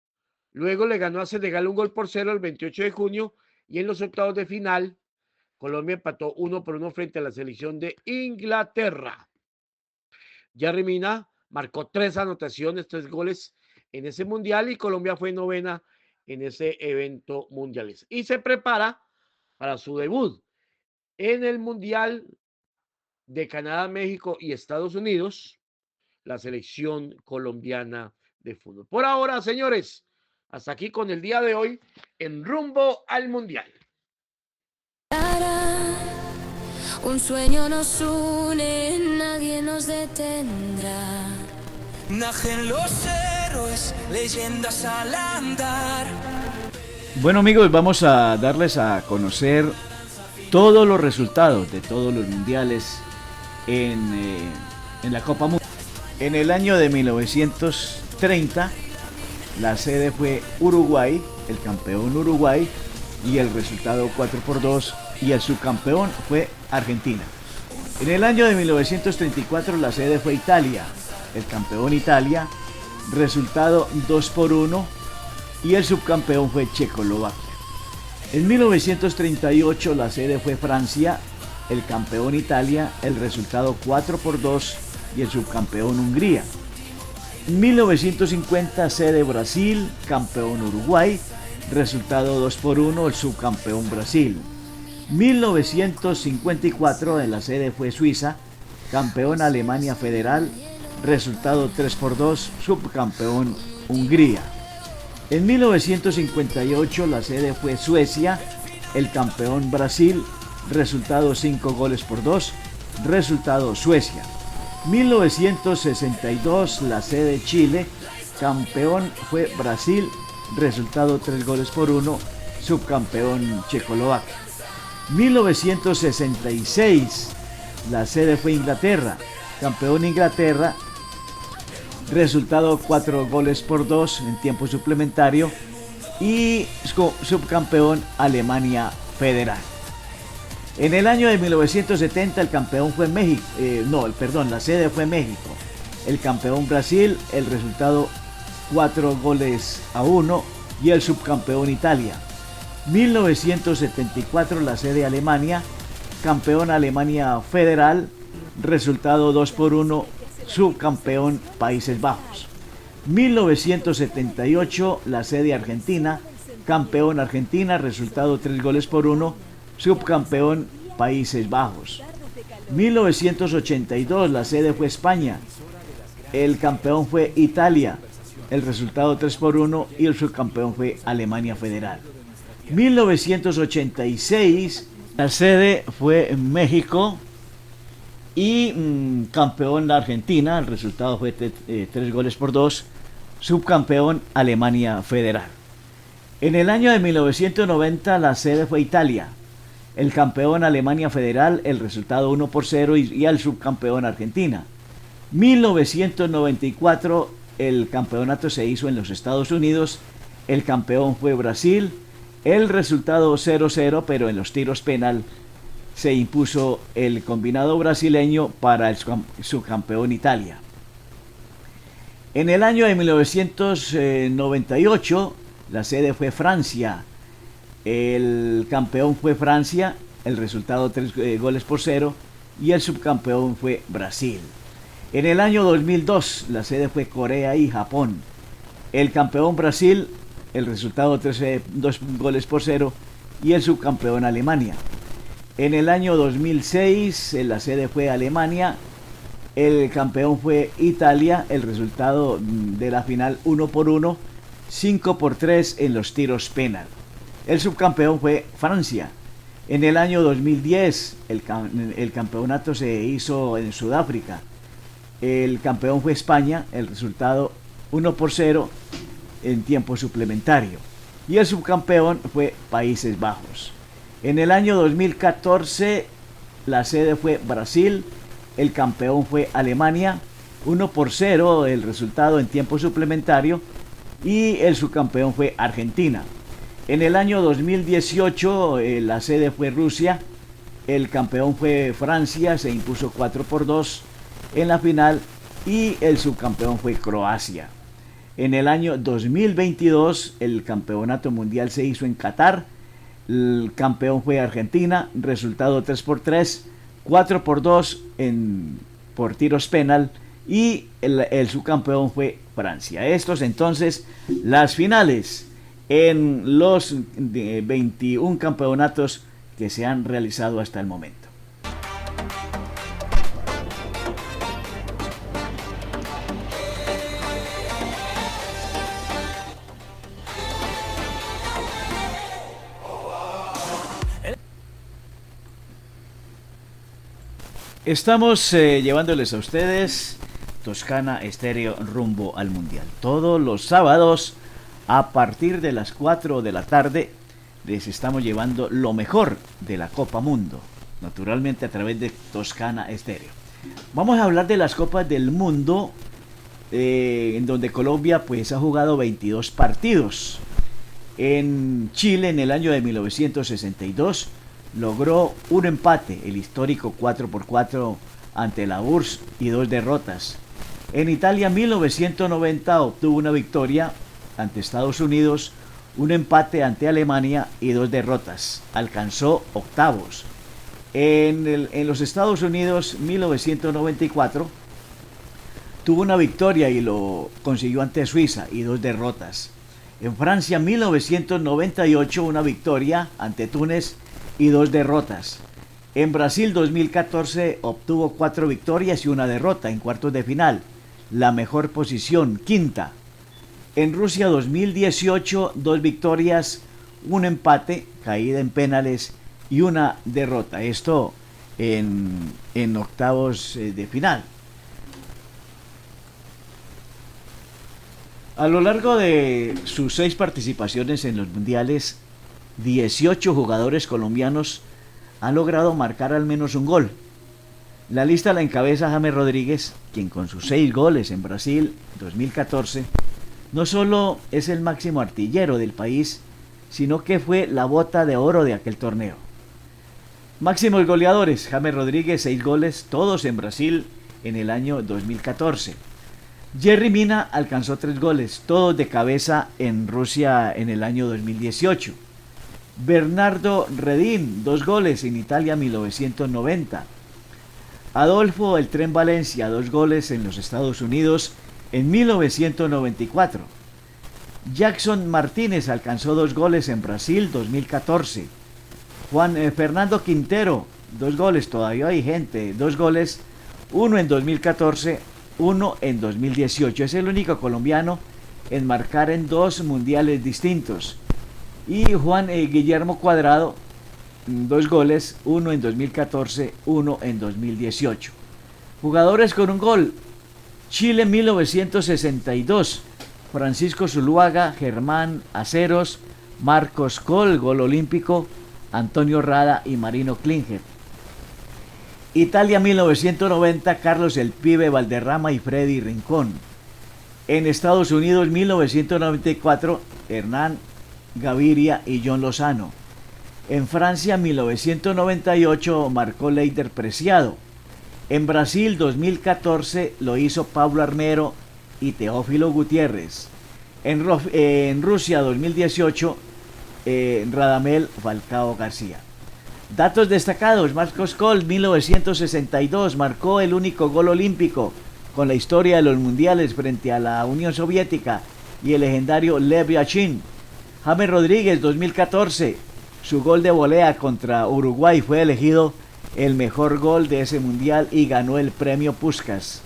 Luego le ganó a Senegal 1-0 el 28 de junio. Y en los octavos de final, Colombia empató 1-1 frente a la selección de Inglaterra. Jerry Mina marcó 3 anotaciones, 3 goles en ese mundial y Colombia fue novena en ese evento mundial. Y se prepara para su debut en el Mundial de Canadá, México y Estados Unidos, la selección colombiana de fútbol. Por ahora, señores, hasta aquí con el día de hoy en Rumbo al Mundial. Un sueño nos une, nadie nos detendrá. Nacen los héroes, leyendas al andar. Bueno, amigos, vamos a darles a conocer todos los resultados de todos los mundiales en la Copa Mundial. En el año de 1930, la sede fue Uruguay, el campeón Uruguay, y el resultado 4-2, y el subcampeón fue Argentina. En el año de 1934, la sede fue Italia, el campeón Italia, resultado 2-1, y el subcampeón fue Checoslovaquia. En 1938 la sede fue Francia, el campeón Italia, el resultado 4-2 y el subcampeón Hungría. En 1950 sede Brasil, campeón Uruguay, resultado 2-1, el subcampeón Brasil. 1954 en la sede fue Suiza, campeón Alemania Federal, resultado 3-2, subcampeón Hungría. En 1958 la sede fue Suecia, el campeón Brasil, resultado 5-2, resultado Suecia. 1962 la sede Chile, campeón fue Brasil, resultado 3-1, subcampeón Checoslovaquia. 1966 la sede fue Inglaterra, campeón Inglaterra, resultado 4-2 en tiempo suplementario, y subcampeón Alemania Federal. En el año de 1970 el campeón fue México, la sede fue México, el campeón Brasil, el resultado 4-1 y el subcampeón Italia. 1974 la sede Alemania, campeón Alemania Federal, resultado 2-1, subcampeón Países Bajos. 1978 la sede Argentina, campeón Argentina, resultado 3-1, subcampeón Países Bajos. 1982 la sede fue España, el campeón fue Italia, el resultado 3-1 y el subcampeón fue Alemania Federal. 1986 la sede fue México y campeón la Argentina, el resultado fue 3-2, subcampeón Alemania Federal. En el año de 1990 la sede fue Italia, el campeón Alemania Federal, el resultado 1-0 y el subcampeón Argentina. 1994 el campeonato se hizo en los Estados Unidos, el campeón fue Brasil, el resultado 0-0, pero en los tiros penal se impuso el combinado brasileño para el subcampeón Italia. En el año de 1998 la sede fue Francia, el campeón fue Francia, el resultado 3-0 y el subcampeón fue Brasil. En el año 2002 la sede fue Corea y Japón, el campeón Brasil, el resultado 2 goles por 0, y el subcampeón Alemania. En el año 2006 la sede fue Alemania, el campeón fue Italia, el resultado de la final 1-1, 5-3 en los tiros penal. El subcampeón fue Francia. En el año 2010 el campeonato se hizo en Sudáfrica. El campeón fue España, el resultado 1-0 en tiempo suplementario. Y el subcampeón fue Países Bajos. En el año 2014 la sede fue Brasil, el campeón fue Alemania, 1-0 el resultado en tiempo suplementario, y el subcampeón fue Argentina. En el año 2018 la sede fue Rusia, el campeón fue Francia, se impuso 4-2 en la final, y el subcampeón fue Croacia. En el año 2022 el campeonato mundial se hizo en Qatar, el campeón fue Argentina, resultado 3-3, 4-2 por tiros penal, y el subcampeón fue Francia. Estos entonces las finales en los 21 campeonatos que se han realizado hasta el momento. Estamos llevándoles a ustedes Toscana Estéreo rumbo al Mundial. Todos los sábados a partir de las 4 de la tarde les estamos llevando lo mejor de la Copa Mundo, naturalmente a través de Toscana Estéreo. Vamos a hablar de las Copas del Mundo, en donde Colombia pues ha jugado 22 partidos. En Chile, en el año de 1962, logró un empate, el histórico 4-4 ante la URSS, y 2 derrotas. En Italia, 1990, obtuvo una victoria ante Estados Unidos, un empate ante Alemania y 2 derrotas. Alcanzó octavos. En los Estados Unidos, 1994, tuvo una victoria y lo consiguió ante Suiza y 2 derrotas. En Francia, 1998, una victoria ante Túnez y 2 derrotas. En Brasil 2014 obtuvo 4 victorias y 1 derrota en cuartos de final, la mejor posición, quinta. En Rusia 2018 2 victorias, 1 empate, caída en penales y 1 derrota. Esto en octavos de final. A lo largo de sus 6 participaciones en los mundiales, 18 jugadores colombianos han logrado marcar al menos un gol. La lista la encabeza James Rodríguez, quien con sus 6 goles en Brasil 2014 no solo es el máximo artillero del país, sino que fue la bota de oro de aquel torneo. Máximos goleadores: James Rodríguez, 6 goles, todos en Brasil en el año 2014. Yerry Mina alcanzó 3 goles, todos de cabeza en Rusia en el año 2018. Bernardo Redín, 2 goles en Italia 1990. Adolfo El Tren Valencia, 2 goles en los Estados Unidos en 1994. Jackson Martínez alcanzó 2 goles en Brasil 2014. Juan Fernando Quintero, 2 goles, todavía hay gente, 2 goles, 1 en 2014, 1 en 2018. Es el único colombiano en marcar en 2 mundiales distintos. Y Juan Guillermo Cuadrado, 2 goles, 1 en 2014, 1 en 2018. Jugadores con un gol: Chile 1962, Francisco Zuluaga, Germán Aceros, Marcos Col, gol olímpico, Antonio Rada y Marino Klinger. Italia 1990, Carlos El Pibe Valderrama y Freddy Rincón. En Estados Unidos 1994, Hernán Gaviria y John Lozano. En Francia 1998 marcó Leider Preciado. En Brasil 2014 lo hizo Pablo Armero y Teófilo Gutiérrez. En Rusia 2018 Radamel Falcao García. Datos destacados: Marcos Col 1962 marcó el único gol olímpico con la historia de los mundiales frente a la Unión Soviética y el legendario Lev Yashin. James Rodríguez, 2014, su gol de volea contra Uruguay fue elegido el mejor gol de ese mundial y ganó el premio Puskás.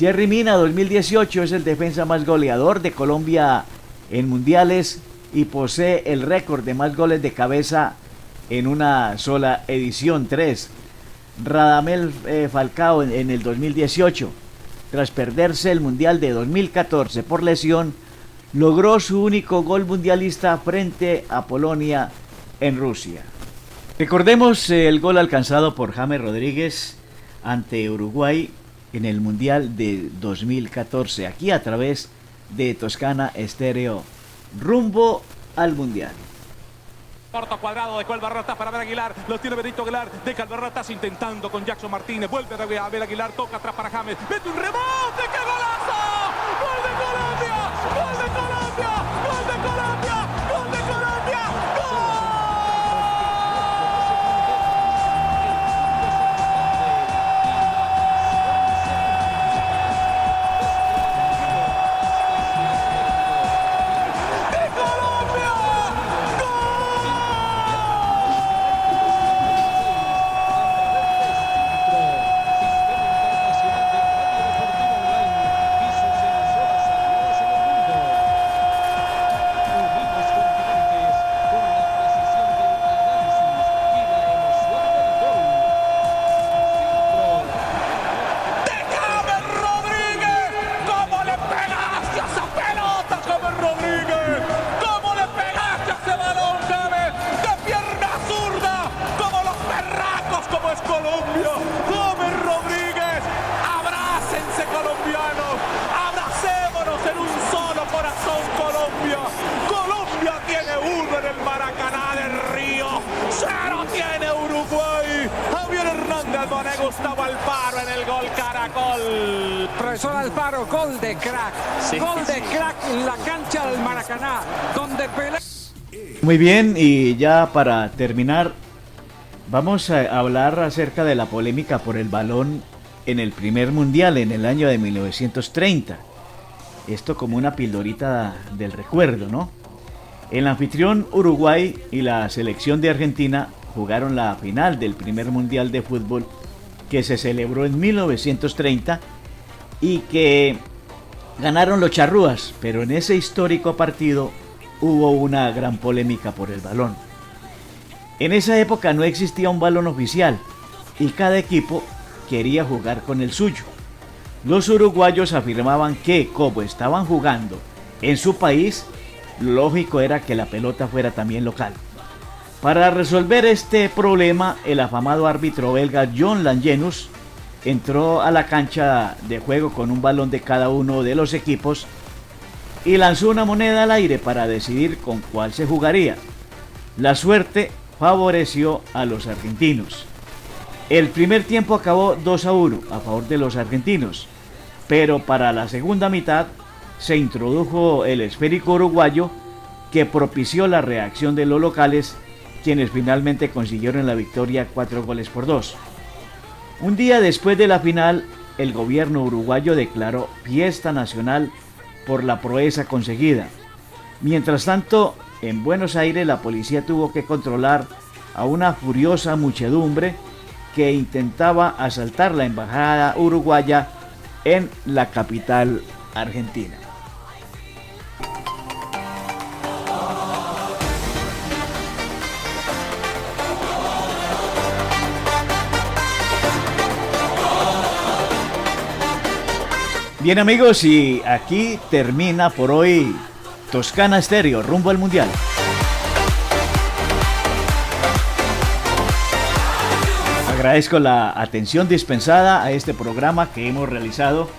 Jerry Mina, 2018, es el defensa más goleador de Colombia en mundiales y posee el récord de más goles de cabeza en una sola edición, 3. Radamel Falcao en el 2018, tras perderse el mundial de 2014 por lesión, logró su único gol mundialista frente a Polonia en Rusia. Recordemos el gol alcanzado por James Rodríguez ante Uruguay en el mundial de 2014, aquí a través de Toscana Estéreo, rumbo al mundial. Corto cuadrado, dejó el Barratas para ver Aguilar, lo tiene Benito Aguilar, deja el Barratas intentando con Jackson Martínez, vuelve a ver Aguilar, toca atrás para James, mete un rebote, ¡qué golazo! ¡Gol de Colombia! ¡Gol de Colombia! ¡Gol de Colombia! ¡Gol de Colombia! Gustavo Alfaro en el gol Caracol. Profesor Alfaro, gol de crack. Sí, gol de crack en la cancha del Maracaná, donde pelea. Muy bien, y ya para terminar, vamos a hablar acerca de la polémica por el balón en el primer mundial en el año de 1930. Esto como una pildorita del recuerdo, ¿no? El anfitrión Uruguay y la selección de Argentina jugaron la final del primer mundial de fútbol que se celebró en 1930 y que ganaron los charrúas, pero en ese histórico partido hubo una gran polémica por el balón. En esa época no existía un balón oficial y cada equipo quería jugar con el suyo. Los uruguayos afirmaban que, como estaban jugando en su país, lo lógico era que la pelota fuera también local. Para resolver este problema, el afamado árbitro belga John Langenus entró a la cancha de juego con un balón de cada uno de los equipos y lanzó una moneda al aire para decidir con cuál se jugaría. La suerte favoreció a los argentinos. El primer tiempo acabó 2-1 a favor de los argentinos, pero para la segunda mitad se introdujo el esférico uruguayo que propició la reacción de los locales, quienes finalmente consiguieron la victoria 4-2. Un día después de la final, el gobierno uruguayo declaró fiesta nacional por la proeza conseguida. Mientras tanto, en Buenos Aires la policía tuvo que controlar a una furiosa muchedumbre que intentaba asaltar la embajada uruguaya en la capital argentina. Bien amigos, y aquí termina por hoy Toscana Estéreo, rumbo al mundial. Agradezco la atención dispensada a este programa que hemos realizado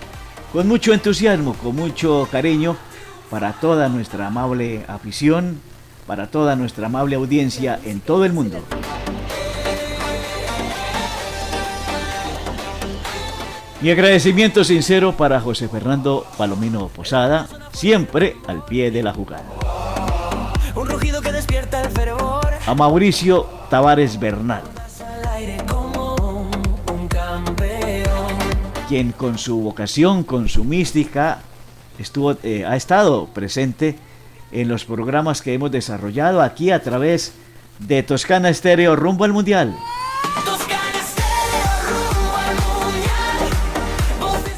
con mucho entusiasmo, con mucho cariño para toda nuestra amable afición, para toda nuestra amable audiencia en todo el mundo. Mi agradecimiento sincero para José Fernando Palomino Posada, siempre al pie de la jugada. Un rugido que despierta el fervor. A Mauricio Tavares Bernal, quien con su vocación, con su mística, ha estado presente en los programas que hemos desarrollado aquí a través de Toscana Estéreo rumbo al Mundial.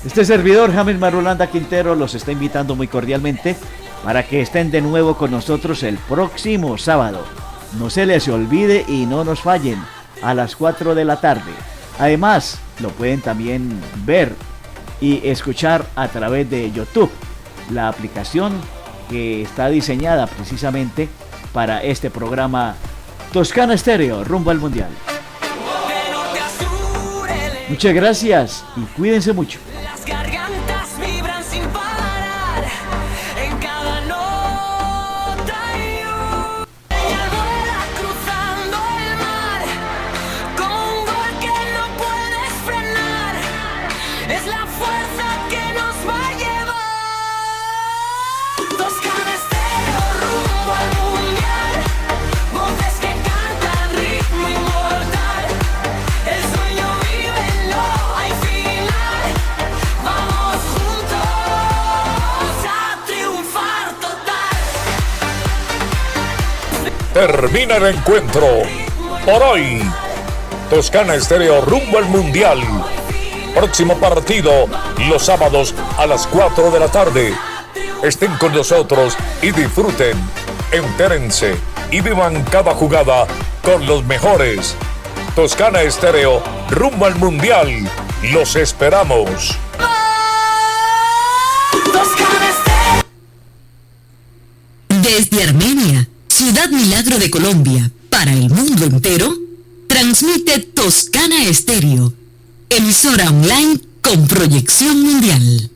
Este servidor, James Marulanda Quintero, los está invitando muy cordialmente para que estén de nuevo con nosotros el próximo sábado. No se les olvide y no nos fallen, a las 4 de la tarde. Además, lo pueden también ver y escuchar a través de YouTube, la aplicación que está diseñada precisamente para este programa Toscana Estéreo rumbo al Mundial. Muchas gracias y cuídense mucho. Las gargantas vibran sin parar en cada nota y ella vuela cruzando el mar con un gol que no puedes frenar. Es la fuerza que nos va a llevar. Toscana Estéreo rumbo al Mundial. Voces que cantan ritmo inmortal. El sueño vive, no hay final. Vamos juntos a triunfar total. Termina el encuentro. Por hoy, Toscana Estéreo rumbo al Mundial. Próximo partido, los sábados a las 4 de la tarde. Estén con nosotros y disfruten, entérense y vivan cada jugada con los mejores. Toscana Estéreo rumbo al Mundial. Los esperamos. Desde Armenia, Ciudad Milagro de Colombia, para el mundo entero, transmite Toscana Estéreo, emisora online con proyección mundial.